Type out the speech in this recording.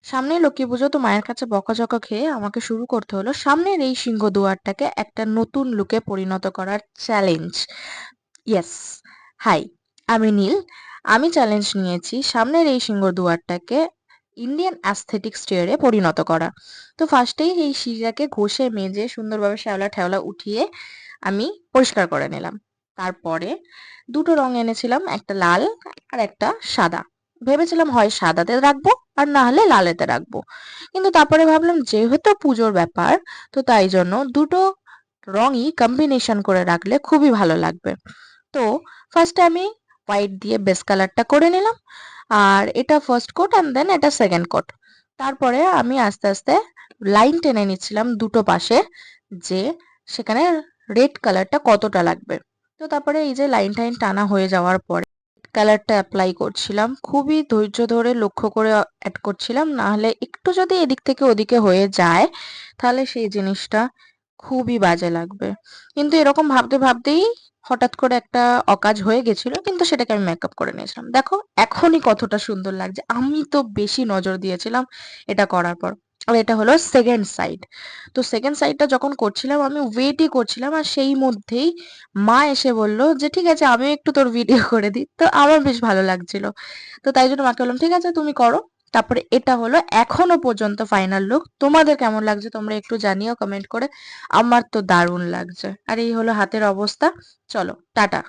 সামনে লক্ষ্মী পুজো, তো মায়ের কাছে বকাঝকা খেয়ে আমাকে শুরু করতে হলো সামনের এই সিংহদুয়ারটাকে একটা নতুন লুকে পরিণত করার চ্যালেঞ্জ। ইয়েস, হাই, আমি নীল। আমি চ্যালেঞ্জ নিয়েছি সামনের এই সিংহদুয়ারটাকে ইন্ডিয়ান অ্যাস্থেটিক স্টেয়ারে পরিণত করা। তো ফার্স্টেই এই সিঁড়িটাকে ঘষে মেজে সুন্দরভাবে শ্যাওলা ঠেওলা উঠিয়ে আমি পরিষ্কার করে নিলাম। তারপরে দুটো রং এনেছিলাম, একটা লাল আর একটা সাদা। ভেবেছিলাম হয় সাদাতে রাখবো আর না হলে লালেতে রাখবো, কিন্তু তারপরে ভাবলাম যেহেতু পুজোর ব্যাপার, তো তাই জন্য দুটো রঙই কম্বিনেশন করে রাখলে খুবই ভালো লাগবে। তো ফার্স্টে আমি হোয়াইট দিয়ে বেস কালারটা করে নিলাম, আর এটা ফার্স্ট কোট অ্যান্ড দেন এটা সেকেন্ড কোট। তারপরে আমি আস্তে আস্তে লাইন টেনে নিচ্ছিলাম দুটো পাশে, যে সেখানে রেড কালারটা কতটা লাগবে। তো তারপরে এই যে লাইন টাইন টানা হয়ে যাওয়ার পরে কালারটা অ্যাপ্লাই করছিলাম, খুবই ধৈর্য ধরে লক্ষ্য করে অ্যাড করছিলাম, না হলে একটু যদি এদিক থেকে ওদিকে হয়ে যায় তাহলে সেই জিনিসটা খুবই বাজে লাগবে। কিন্তু এরকম ভাবতে ভাবতেই হঠাৎ করে একটা অকাজ হয়ে গেছিল, কিন্তু সেটাকে আমি মেকআপ করে নিয়েছিলাম। দেখো এখনই কতটা সুন্দর লাগছে, আমি তো বেশি নজর দিয়েছিলাম এটা করার পর। আর এটা হলো সেকেন্ড সাইড। তো সেকেন্ড সাইডটা যখন করছিলাম আমি ওয়েটই করছিলাম, আর সেই মধ্যেই মা এসে বলল যে ঠিক আছে আমি একটু তোর ভিডিও করে দিই। তো আমার বেশ ভালো লাগছিল, তো তাই জন্য মাকে বললাম ঠিক আছে তুমি করো। তারপরে এটা হলো এখনো পর্যন্ত ফাইনাল লুক। তোমাদের কেমন লাগছে তোমরা একটু জানিও কমেন্ট করে। আমার তো দারুণ লাগছে। আর এই হলো হাতের অবস্থা। চলো টাটা।